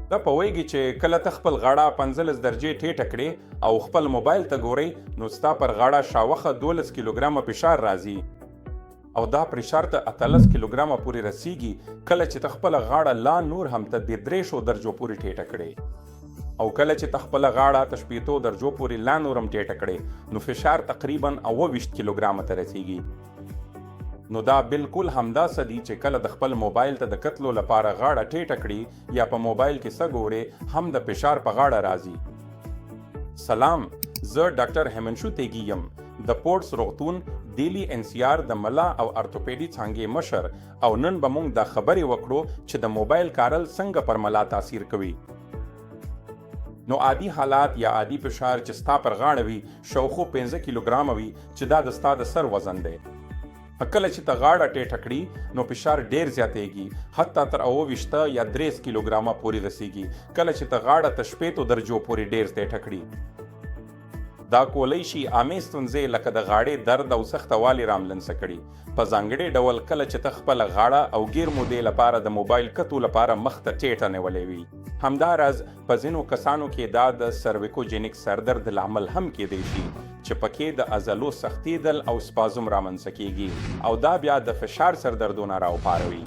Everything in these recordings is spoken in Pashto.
ته پوهیږي چې کله ته خپل غاړه 15 درجې ټیټه کړې او خپل موبایل ته ګورئ نو ستا پر غاړه شاوخه 12 کیلوګرامه فشار راځي او دا فشار ته 18 کیلوګرامه پورې رسیږي کله چې ته خپل غاړه لا نور هم ته 300 درجو پورې ټیټه کړې او کله چې ته خپل غاړه ته 15 درجو پورې لا نور هم ټیټه کړې نو فشار تقریبا 28 کیلوګرامه ته رسیږي نو دا بالکل همداسې دي چې کله د خپل موبایل ته د کتلو لپاره غاړه ټیټه کړي یا په موبایل کې څه ګورې هم د فشار په غاړه راځي. سلام، زه ډاکټر هیمنشو تیږي یم د پورټس روغتون ډیلی NCR د ملا او ارتوپیډي څانګې مشر او نن به موږ دا خبرې وکړو چې د موبایل کارل څنګه پر ملا تاثیر کوي. نو عادي حالات یا عادي فشار چې ستا پر غاړه وي شاوخوا 15 کیلوګرامه وي چې دا د ستا د سر وزن دی. کله چې ته غاړه ټیټه کړي نو فشار ډیر زیاتېږي حتی تر 28 یا 30 کیلوګرامه پورې رسیږي کله چې ته غاړه ته 15 درجو پورې ډیر ټیټه کړي. دا کولی شي عامې ستونزې لکه د غاړې درد او سختوالي رامنځته کړي په ځانګړي ډول کله چې ته خپله غاړه او ګیر مودې لپاره د موبایل کتو لپاره مخ ته ټیټه نیولې وي. همداراز په ځینو کسانو کې دا د سرویکوجینیک سردرد لامل هم کیدی شي چې پکې د عضلو سختیدل او سپازم رامنځته کیږي او دا بیا د فشار سردردونه راوپاروي.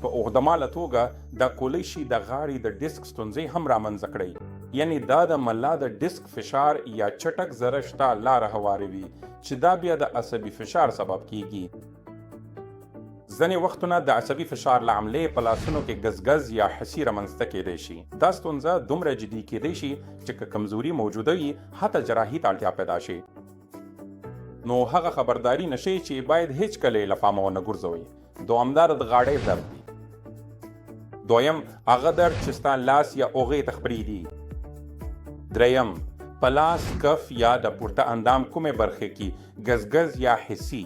په اوږدمهاله توګه دا کولی شي د غاړې د ډیسک ستونزې هم رامنځته کړي یعنی دا د ملا د ډیسک فشار یا چټک زرشته لاره هواروي چې دا بیا د عصبي فشار سبب کیږي. ځینې وختونه د عصبي فشار له امله په لاسونو کې ګزګز یا حسی رامنځته کیدی شي. دا ستونزه دومره جدي کیدی شي چې که کمزوري موجوده وي حتی جراحي ته اړتیا پیدا شي. نو هغه خبرداري نشي چې باید هیڅ کله له پامه ونه غورځوي. دوامدار د غاړې درد دی. دویم هغه درد چې ستا لاس یا اوږې ته خپرېږي. دریم په لاس کف یا د پورته اندام کومې برخې کې ګزګز یا حسي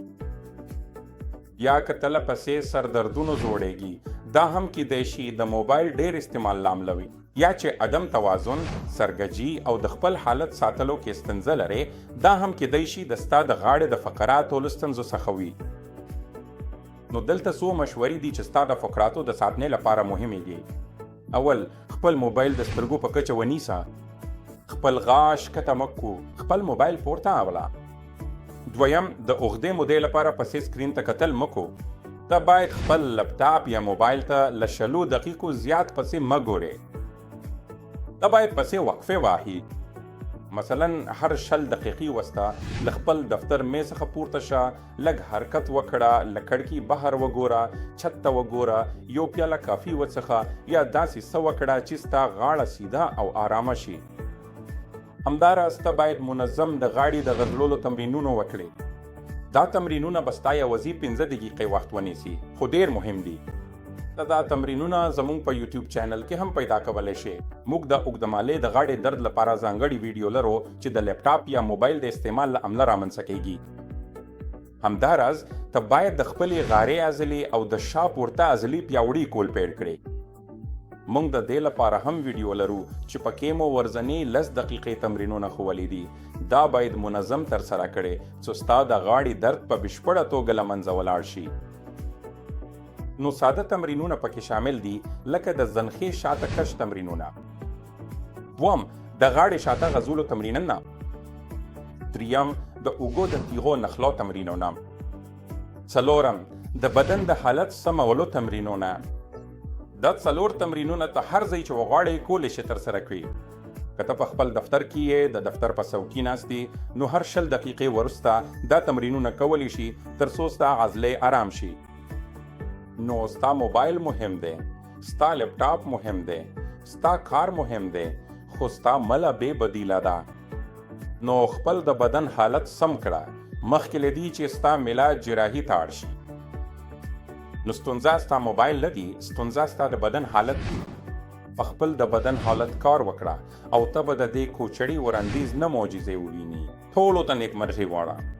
یا کتله پسې سردردونو جوړېږي. دا هم کیدی شي د موبایل ډیر استعمال لامل وي یا چې عدم توازن سرګجي او د خپل حالت ساتلو کې ستونزه لري. دا هم کیدی شي د ستا د غاړې د فقراتو له ستونزو څخه وي. نو دلته څو مشورې دي چې ستا د فقراتو د ساتنې لپاره مهمې دي. اول، خپل موبایل د سترګو په کچه ونیسه. خپل غاښ کته مکو، خپل موبایل پورته اوله. دویم، د اوږدې مودې لپاره پسې سکرین ته کتل مکو. ته باید خپل لپټاپ یا موبایل ته له 20 دقیقو زیات پسې مه ګورې. ته باید پسې وقفې واخلي. مثلا هر 20 دقیقې وسته له خپل دفتر میز څخه پورته شه، لږ حرکت وکړه، له کړکۍ بهر وګوره، چھت ته وګوره، یو پیاله کافي وڅښه یا داسې څه وکړه چې ستا غاړه سیده او آرامه شي. همداراز ته باید منظم د غاړې د غځولو تمرینونه وکړي. دا تمرینونه به ستا یوازې 15 دقیقې وخت ونیسي خو ډیر مهم دي. دا تمرینونه زموږ په یوټیوب چینل کې هم پیدا کولی شي. موږ د اوږدمهالې د غاړې درد لپاره ځانګړي ویډیو لرو چې د لیپټاپ یا موبایل د استعمال له امله رامنځته کیږي. همداراز ته باید د خپلې غاړې عضلې او د شا پورته عضلې پیاوړي کول پیل کړي. موږ د دې لپاره هم ویډیو لرو چې پکې مو ورځنی 10 دقیقې تمرینونه ښوولي دي. دا باید منظم ترسره کړي څو ستا د غاړې درد په بشپړه توګه له منځه ولاړ شي. نو ساده تمرینونه پکې شامل دي لکه د زنخې شاته کش تمرینونه. دوم، د غاړې شاته غځولو تمرینونه. دریم، د اوږو د تیغو نښلو تمرینونه. څلورم، د بدن د حالت سمولو تمرینونه. دا 4 تمرینونه ته هر ځای چې وغواړې کولی شي ترسره کړي. که ته په خپل دفتر کې یې د دفتر په څوکۍ ناست یې نو هر 20 دقیقې وروسته دا تمرینونه کولی شي تر څو ستا عضلې آرام شي. نو ستا موبایل مهم دی، ستا لیپټاپ مهم دی، ستا کار مهم دی، خو ستا مله بې بدیله ده. نو خپل د بدن حالت سم کړه مخکې له دې چې ستا ملا جراحي ته اړ شي. نو ستونزه ستا موبایل نه دی، ستونزه ستا د بدن حالت دی. په خپل د بدن حالت کار وکړه او ته به د دې کوچړي وړاندیز نه معجزې وویني. ټولو ته نیکمرغي غواړم.